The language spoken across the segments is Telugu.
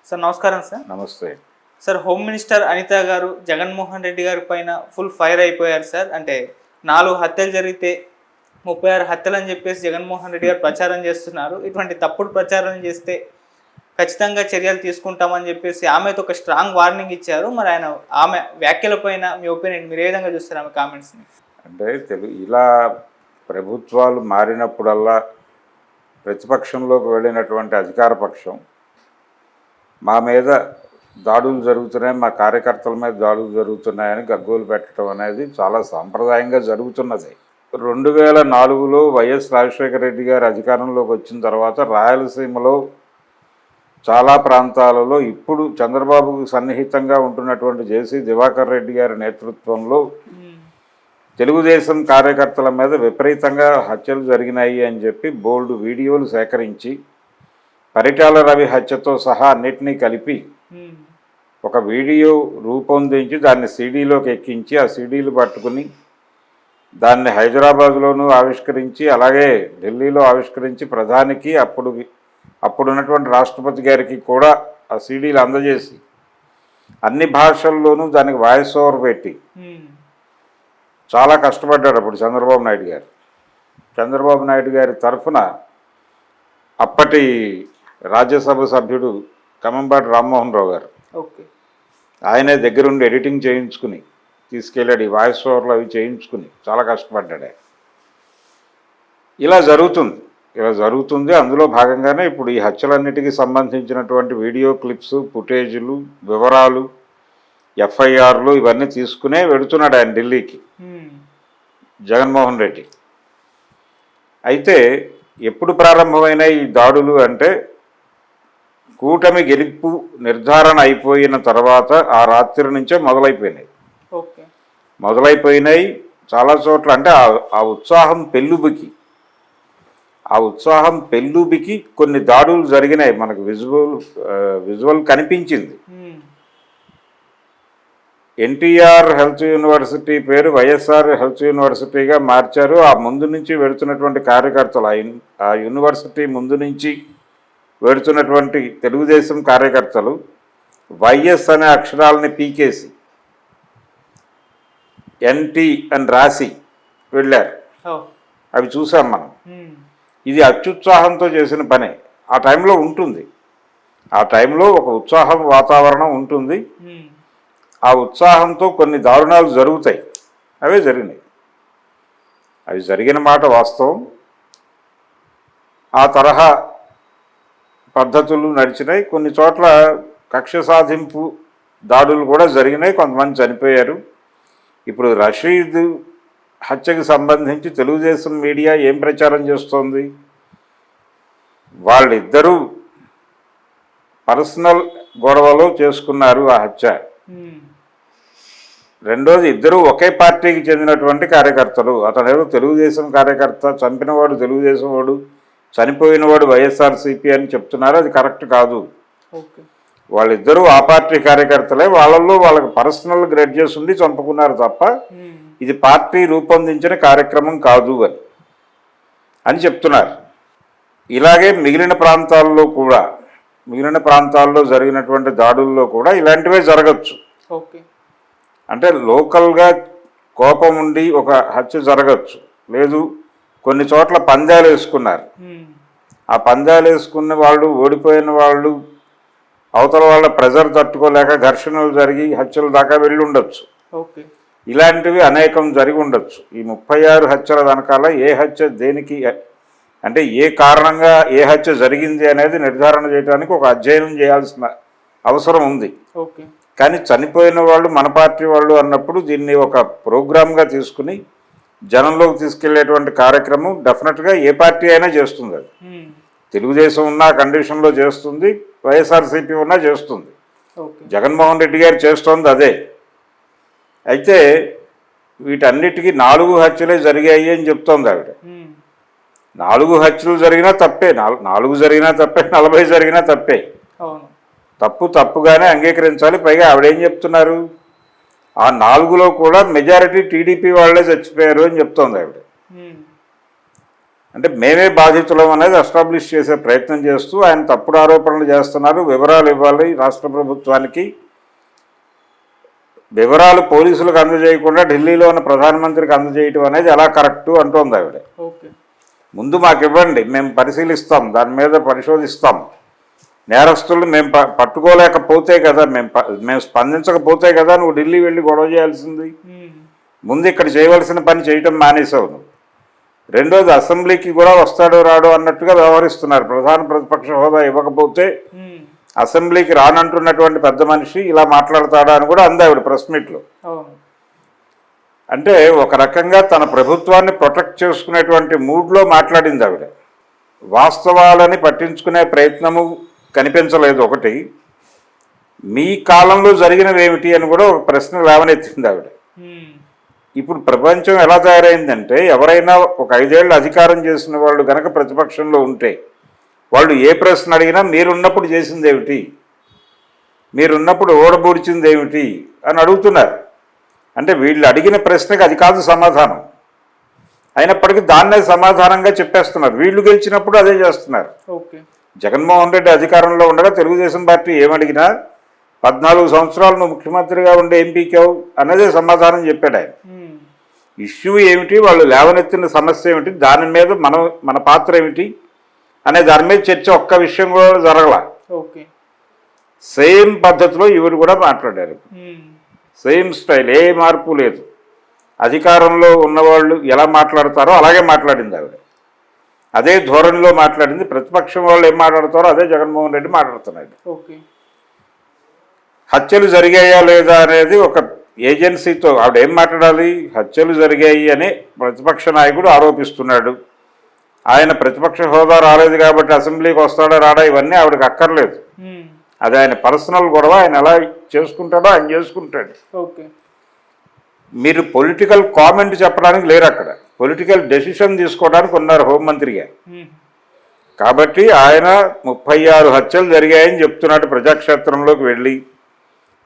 సార్ నమస్కారం సార్. నమస్తే సార్, హోమ్ మినిస్టర్ అనిత గారు జగన్మోహన్ రెడ్డి గారి పైన ఫుల్ ఫైర్ అయిపోయారు సార్. అంటే 4 హత్యలు జరిగితే 36 హత్యలు అని చెప్పేసి జగన్మోహన్ రెడ్డి గారు ప్రచారం చేస్తున్నారు. ఇటువంటి తప్పుడు ప్రచారం చేస్తే ఖచ్చితంగా చర్యలు తీసుకుంటామని చెప్పేసి ఆమెతో ఒక స్ట్రాంగ్ వార్నింగ్ ఇచ్చారు. మరి ఆమె వ్యాఖ్యలపైన మీ ఒపీనియన్, మీరు ఏ విధంగా చూస్తారు ఆమె కామెంట్స్ని? అంటే ఇలా ప్రభుత్వాలు మారినప్పుడల్లా ప్రతిపక్షంలోకి వెళ్ళినటువంటి అధికార పక్షం మా మీద దాడులు జరుగుతున్నాయి, మా కార్యకర్తల మీద దాడులు జరుగుతున్నాయని గగ్గోలు పెట్టడం అనేది చాలా సాంప్రదాయంగా జరుగుతున్నది. 2004లో వైఎస్ రాజశేఖర రెడ్డి గారు అధికారంలోకి వచ్చిన తర్వాత రాయలసీమలో చాలా ప్రాంతాలలో ఇప్పుడు చంద్రబాబుకు సన్నిహితంగా ఉంటున్నటువంటి జేసీ దివాకర్ రెడ్డి గారి నేతృత్వంలో తెలుగుదేశం కార్యకర్తల మీద విపరీతంగా హత్యలు జరిగినాయి అని చెప్పి బోల్డ్ వీడియోలు సేకరించి పరిటాల రవి హత్యతో సహా అన్నిటినీ కలిపి ఒక వీడియో రూపొందించి దాన్ని సీడీలోకి ఎక్కించి ఆ సీడీలు పట్టుకుని దాన్ని హైదరాబాద్లోనూ ఆవిష్కరించి అలాగే ఢిల్లీలో ఆవిష్కరించి ప్రధానికి అప్పుడున్నటువంటి రాష్ట్రపతి గారికి కూడా ఆ సీడీలు అందజేసి అన్ని భాషల్లోనూ దానికి వాయిస్ ఓవర్ పెట్టి చాలా కష్టపడ్డాడు అప్పుడు చంద్రబాబు నాయుడు గారి తరఫున అప్పటి రాజ్యసభ సభ్యుడు కమంబాటి రామ్మోహన్ రావు గారు ఆయనే దగ్గరుండి ఎడిటింగ్ చేయించుకుని తీసుకెళ్ళాడు. ఈ వాయిస్ ఓవర్లు అవి చేయించుకుని చాలా కష్టపడ్డాడు. ఇలా జరుగుతుంది. అందులో భాగంగానే ఇప్పుడు ఈ హత్యలన్నిటికీ సంబంధించినటువంటి వీడియో క్లిప్స్, ఫుటేజీలు, వివరాలు, ఎఫ్ఐఆర్లు ఇవన్నీ తీసుకునే వెడుతున్నాడు ఆయన ఢిల్లీకి జగన్మోహన్ రెడ్డి. అయితే ఎప్పుడు ప్రారంభమైన ఈ దాడులు అంటే కూటమి గెలుపు నిర్ధారణ అయిపోయిన తర్వాత ఆ రాత్రి నుంచే మొదలైపోయినాయి చాలా చోట్ల. అంటే ఆ ఉత్సాహం పెళ్ళుబికి కొన్ని దాడులు జరిగినాయి. మనకు విజువల్ కనిపించింది. ఎన్టీఆర్ హెల్త్ యూనివర్సిటీ పేరు వైఎస్ఆర్ హెల్త్ యూనివర్సిటీగా మార్చారు. ఆ ముందు నుంచి వెడుతున్నటువంటి కార్యకర్తలు, ఆ యూనివర్సిటీ ముందు నుంచి వెడుతున్నటువంటి తెలుగుదేశం కార్యకర్తలు వైఎస్ అనే అక్షరాలని పీకేసి ఎన్టీ అని రాసి వెళ్ళారు. అవి చూసాం మనం. ఇది అత్యుత్సాహంతో చేసిన పనే. ఆ టైంలో ఉంటుంది, ఆ టైంలో ఒక ఉత్సాహం వాతావరణం ఉంటుంది. ఆ ఉత్సాహంతో కొన్ని దారుణాలు జరుగుతాయి. అవే జరిగినాయి. అవి జరిగిన మాట వాస్తవం. ఆ తరహా పద్ధతులు నడిచినాయి. కొన్ని చోట్ల కక్ష సాధింపు దాడులు కూడా జరిగినాయి. కొంతమంది చనిపోయారు. ఇప్పుడు రషీద్ హత్యకు సంబంధించి తెలుగుదేశం మీడియా ఏం ప్రచారం చేస్తోంది? వాళ్ళిద్దరూ పర్సనల్ గొడవలో చేసుకున్నారు ఆ హత్య. రెండోది, ఇద్దరు ఒకే పార్టీకి చెందినటువంటి కార్యకర్తలు. అతనేదో తెలుగుదేశం కార్యకర్త, చంపినవాడు తెలుగుదేశం వాడు, చనిపోయినవాడు వైఎస్ఆర్సీపీ అని చెప్తున్నారు. అది కరెక్ట్ కాదు. వాళ్ళిద్దరూ ఆ పార్టీ కార్యకర్తలే. వాళ్ళకి పర్సనల్ గ్రెడ్జెస్ ఉండి చంపుకున్నారు తప్ప ఇది పార్టీ రూపొందించిన కార్యక్రమం కాదు అని చెప్తున్నారు. ఇలాగే మిగిలిన ప్రాంతాల్లో జరిగినటువంటి దాడుల్లో కూడా ఇలాంటివే జరగచ్చు. అంటే లోకల్గా కోపం ఉండి ఒక హత్య జరగచ్చు. లేదు, కొన్ని చోట్ల పందాలు వేసుకున్నారు. ఆ పందాలు వేసుకున్న వాళ్ళు, ఓడిపోయిన వాళ్ళు అవతల వాళ్ళ ప్రెజర్ తట్టుకోలేక ఘర్షణలు జరిగి హత్యల దాకా వెళ్ళి ఉండొచ్చు. ఇలాంటివి అనేకం జరిగి ఉండొచ్చు. ఈ 36 హత్యల వెనకాల ఏ హత్య దేనికి, అంటే ఏ కారణంగా ఏ హత్య జరిగింది అనేది నిర్ధారణ చేయడానికి ఒక అధ్యయనం చేయాల్సిన అవసరం ఉంది. కానీ చనిపోయిన వాళ్ళు మన పార్టీ వాళ్ళు అన్నప్పుడు దీన్ని ఒక ప్రోగ్రామ్గా తీసుకుని జనంలోకి తీసుకెళ్లేటువంటి కార్యక్రమం డెఫినెట్గా ఏ పార్టీ అయినా చేస్తుంది. అది తెలుగుదేశం ఉన్న కండిషన్లో చేస్తుంది, వైఎస్ఆర్సీపీ ఉన్నా చేస్తుంది, జగన్మోహన్ రెడ్డి గారు చేస్తోంది అదే. అయితే వీటన్నిటికీ 4 హత్యలే జరిగాయి అని చెప్తోంది ఆవిడ. 4 హత్యలు జరిగినా తప్పే, 4 జరిగినా తప్పే, 40 జరిగినా తప్పే. తప్పుగానే అంగీకరించాలి. పైగా ఆవిడేం చెప్తున్నారు, ఆ 4లో కూడా మెజారిటీ టీడీపీ వాళ్ళే చచ్చిపోయారు అని చెప్తోంది ఆవిడ. అంటే మేమే బాధితులం అనేది ఎస్టాబ్లిష్ చేసే ప్రయత్నం చేస్తూ ఆయన తప్పుడు ఆరోపణలు చేస్తున్నారు. వివరాలు ఇవ్వాలి రాష్ట్ర ప్రభుత్వానికి, వివరాలు పోలీసులకు అందజేయకుండా ఢిల్లీలో ఉన్న ప్రధానమంత్రికి అందజేయటం అనేది ఎలా కరెక్టు అంటోంది ఆవిడ. ముందు మాకు ఇవ్వండి, మేము పరిశీలిస్తాం, దాని మీద పరిశోధిస్తాం. నేరస్తులను మేము పట్టుకోలేకపోతే కదా, మేము స్పందించకపోతే కదా నువ్వు ఢిల్లీ వెళ్ళి గొడవ చేయాల్సింది. ముందు ఇక్కడ చేయవలసిన పని చేయటం మానేసావు నువ్వు. రెండోది, అసెంబ్లీకి కూడా వస్తాడో రాడో అన్నట్టుగా వ్యవహరిస్తున్నారు. ప్రధాన ప్రతిపక్ష హోదా ఇవ్వకపోతే అసెంబ్లీకి రానంటున్నటువంటి పెద్ద మనిషి ఇలా మాట్లాడతాడా అని కూడా అంది ఆవిడ ప్రెస్ మీట్లో. అంటే ఒక రకంగా తన ప్రభుత్వాన్ని ప్రొటెక్ట్ చేసుకునేటువంటి మూడ్లో మాట్లాడింది ఆవిడ. వాస్తవాలని పట్టించుకునే ప్రయత్నము కనిపించలేదు. ఒకటి, మీ కాలంలో జరిగినవి ఏమిటి అని కూడా ఒక ప్రశ్న లేవనెత్తింది ఆవిడ. ఇప్పుడు ప్రపంచం ఎలా తయారైందంటే, ఎవరైనా ఒక 5 ఏళ్ళు అధికారం చేసిన వాళ్ళు కనుక ప్రతిపక్షంలో ఉంటే వాళ్ళు ఏ ప్రశ్న అడిగినా మీరున్నప్పుడు చేసింది ఏమిటి, మీరున్నప్పుడు ఓడబూడ్చింది ఏమిటి అని అడుగుతున్నారు. అంటే వీళ్ళు అడిగిన ప్రశ్నకి అది కాదు సమాధానం, అయినప్పటికీ దాన్నే సమాధానంగా చెప్పేస్తున్నారు. వీళ్ళు గెలిచినప్పుడు అదే చేస్తున్నారు. జగన్మోహన్ రెడ్డి అధికారంలో ఉండగా తెలుగుదేశం పార్టీ ఏమడిగినా 14 సంవత్సరాలు నువ్వు ముఖ్యమంత్రిగా ఉండే ఎంపీకావు అన్నదే సమాధానం చెప్పాడు ఆయన. ఇష్యూ ఏమిటి, వాళ్ళు లేవనెత్తిన సమస్య ఏమిటి, దాని మీద మన పాత్ర ఏమిటి అనే దాని మీద చర్చ ఒక్క విషయం కూడా జరగల. సేమ్ పద్ధతిలో ఇವರು కూడా మాట్లాడారు. సేమ్ స్టైల్, ఏ మార్పు లేదు. అధికారంలో ఉన్నవాళ్ళు ఎలా మాట్లాడతారో అలాగే మాట్లాడింది ఆవిడ. అదే ధోరణిలో మాట్లాడింది. ప్రతిపక్షం వాళ్ళు ఏం మాట్లాడతారో అదే జగన్మోహన్ రెడ్డి మాట్లాడుతున్నాడు. హత్యలు జరిగాయా లేదా అనేది ఒక ఏజెన్సీతో ఆవిడ ఏం మాట్లాడాలి? హత్యలు జరిగాయి అని ప్రతిపక్ష నాయకుడు ఆరోపిస్తున్నాడు. ఆయన ప్రతిపక్ష హోదా రాలేదు కాబట్టి అసెంబ్లీకి వస్తాడా రాడా ఇవన్నీ ఆవిడకి అక్కర్లేదు. అది ఆయన పర్సనల్ గొడవ, ఆయన ఎలా చేసుకుంటాడో ఆయన చేసుకుంటాడు. మీరు పొలిటికల్ కామెంట్ చెప్పడానికి లేరు అక్కడ, పొలిటికల్ డెసిషన్ తీసుకోవడానికి ఉన్నారు హోంమంత్రిగా. కాబట్టి ఆయన 36 హత్యలు జరిగాయని చెప్తున్నాడు. ప్రజాక్షేత్రంలోకి వెళ్ళి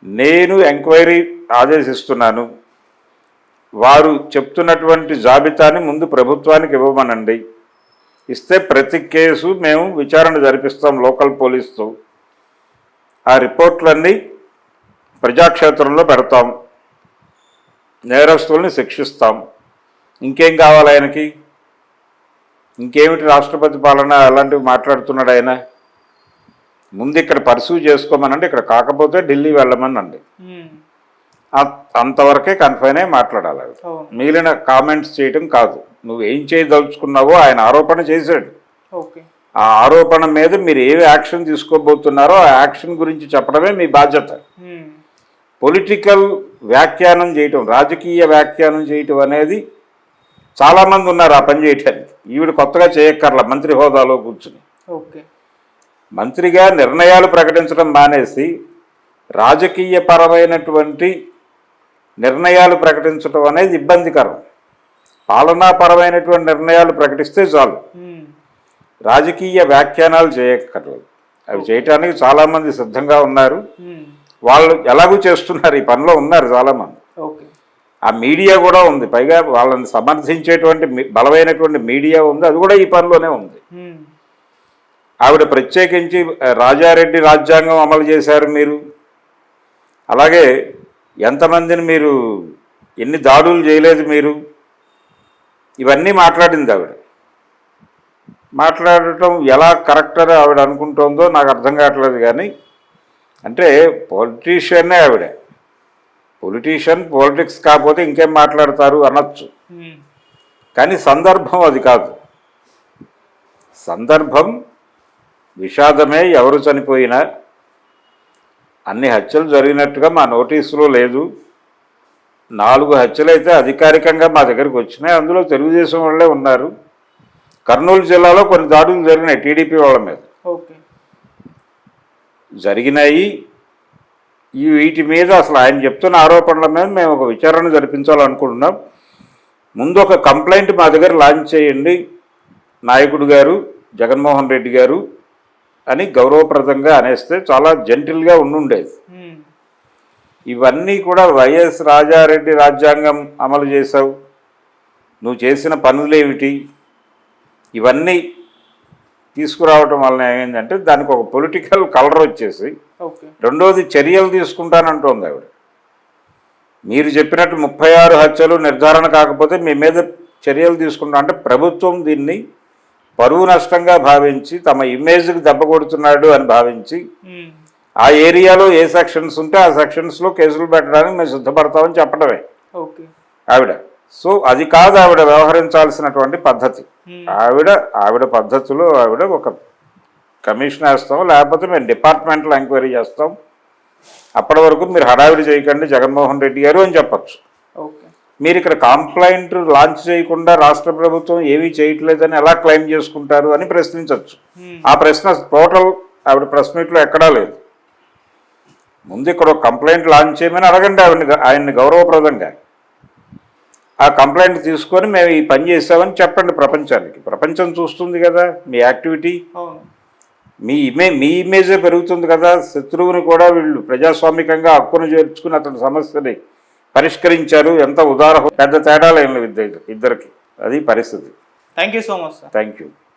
నేను ఎంక్వైరీ ఆదేశిస్తున్నాను, వారు చెప్తున్నటువంటి జాబితాని ముందు ప్రభుత్వానికి ఇవ్వమనండి, ఇస్తే ప్రతి కేసు మేము విచారణ జరిపిస్తాం లోకల్ పోలీసుతో, ఆ రిపోర్ట్లన్నీ ప్రజాక్షేత్రంలో పెడతాం, నేరస్తుల్ని శిక్షిస్తాం. ఇంకేం కావాలి ఆయనకి? ఇంకేమిటి రాష్ట్రపతి పాలన అలాంటివి మాట్లాడుతున్నాడు ఆయన? ముందు ఇక్కడ పర్సూ చేసుకోమనండి, ఇక్కడ కాకపోతే ఢిల్లీ వెళ్ళమనండి. అంతవరకే కన్ఫైన్ అయి మాట్లాడాలి. మిగిలిన కామెంట్స్ చేయటం కాదు. నువ్వు ఏం చేయదలుచుకున్నావో ఆయన ఆరోపణ చేశాడు. ఆ ఆరోపణ మీద మీరు ఏ యాక్షన్ తీసుకోబోతున్నారో ఆ యాక్షన్ గురించి చెప్పడమే మీ బాధ్యత. పొలిటికల్ వ్యాఖ్యానం చేయటం, రాజకీయ వ్యాఖ్యానం చేయటం అనేది చాలామంది ఉన్నారు ఆ పని చేయటానికి. ఈవిడ కొత్తగా చేయక్కర్లా. మంత్రి హోదాలో కూర్చుని మంత్రిగా నిర్ణయాలు ప్రకటించడం మానేసి రాజకీయ పరమైనటువంటి నిర్ణయాలు ప్రకటించడం అనేది ఇబ్బందికరం. పాలనాపరమైనటువంటి నిర్ణయాలు ప్రకటిస్తే చాలు, రాజకీయ వ్యాఖ్యానాలు చేయక్కర్లేదు. అవి చేయటానికి చాలామంది సిద్ధంగా ఉన్నారు. వాళ్ళు ఎలాగూ చేస్తున్నారు, ఈ పనిలో ఉన్నారు చాలామంది. ఆ మీడియా కూడా ఉంది, పైగా వాళ్ళని సమర్థించేటువంటి బలమైనటువంటి మీడియా ఉంది, అది కూడా ఈ పనిలోనే ఉంది. ఆవిడ ప్రత్యేకించి రాజారెడ్డి రాజ్యాంగం అమలు చేశారు మీరు, అలాగే ఎంతమందిని మీరు ఎన్ని దాడులు చేయలేదు మీరు, ఇవన్నీ మాట్లాడింది ఆవిడ. మాట్లాడటం ఎలా కరెక్ట్ అని ఆవిడ అనుకుంటుందో నాకు అర్థం కావట్లేదు. కానీ అంటే పొలిటీషియన్నే ఆవిడ. పొలిటీషియన్ పాలిటిక్స్ కాకపోతే ఇంకేం మాట్లాడతారు అనొచ్చు, కానీ సందర్భం అది కాదు. సందర్భం విషాదమే. ఎవరు చనిపోయినా అన్ని హత్యలు జరిగినట్టుగా మా నోటీసులో లేదు. 4 హత్యలు అయితే అధికారికంగా మా దగ్గరికి వచ్చినాయి, అందులో తెలుగుదేశం వాళ్ళే ఉన్నారు. కర్నూలు జిల్లాలో కొన్ని దాడులు జరిగినాయి టీడీపీ వాళ్ళ మీద జరిగినాయి. వీటి మీద అసలు ఆయన చెప్తున్న ఆరోపణల మీద మేము ఒక విచారణ జరిపించాలనుకుంటున్నాం. ముందు ఒక కంప్లైంట్ మా దగ్గర లాంచ్ చేయండి నాయకుడు గారు, జగన్మోహన్ రెడ్డి గారు అని గౌరవప్రదంగా అనేస్తే చాలా జెంటిల్గా ఉండుండేది. ఇవన్నీ కూడా వైఎస్ రాజారెడ్డి రాజ్యాంగం అమలు చేశావు, నువ్వు చేసిన పనులేమిటి, ఇవన్నీ తీసుకురావటం వలన ఏమైందంటే దానికి ఒక పొలిటికల్ కలర్ వచ్చేసి, ఓకే రెండోది చర్యలు తీసుకుంటానంటోంది ఆవిడ. మీరు చెప్పినట్టు 36 హత్యలు నిర్ధారణ కాకపోతే మీ మీద చర్యలు తీసుకుంటా అంటే ప్రభుత్వం దీన్ని పరువు నష్టంగా భావించి తమ ఇమేజ్కి దెబ్బ కొడుతున్నాడు అని భావించి ఆ ఏరియాలో ఏ సెక్షన్స్ ఉంటే ఆ సెక్షన్స్లో కేసులు పెట్టడానికి మేము సిద్ధపడతామని చెప్పడమే ఓకే ఆవిడ. సో అది కాదు ఆవిడ వ్యవహరించాల్సినటువంటి పద్ధతి. ఆవిడ పద్ధతిలో ఆవిడ ఒక కమిషన్ వేస్తాం, లేకపోతే మేము డిపార్ట్మెంటల్ ఎంక్వైరీ చేస్తాం, అప్పటి వరకు మీరు హడావిడి చేయకండి జగన్మోహన్ రెడ్డి గారు అని చెప్పచ్చు. ఓకే మీరు ఇక్కడ కంప్లైంట్ లాంచ్ చేయకుండా రాష్ట్ర ప్రభుత్వం ఏమీ చేయట్లేదని ఎలా క్లెయిమ్ చేసుకుంటారు అని ప్రశ్నించవచ్చు. ఆ ప్రశ్న టోటల్ ఆవిడ ప్రెస్ మీట్లో ఎక్కడా లేదు. ముందు ఇక్కడ ఒక కంప్లైంట్ లాంచ్ చేయమని అడగండి ఆయన్ని గౌరవప్రదంగా. ఆ కంప్లైంట్ తీసుకొని మేము ఈ పని చేసామని చెప్పండి ప్రపంచానికి. ప్రపంచం చూస్తుంది కదా మీ యాక్టివిటీ, మీ ఇమేజే పెరుగుతుంది కదా. శత్రువుని కూడా వీళ్ళు ప్రజాస్వామికంగా హక్కును చేర్చుకుని అతని సమస్యని పరిష్కరించారు. ఎంత పెద్ద తేడాలు ఏం లేదు ఇద్దరికి. అది పరిస్థితి. Thank you so much sir. Thank you.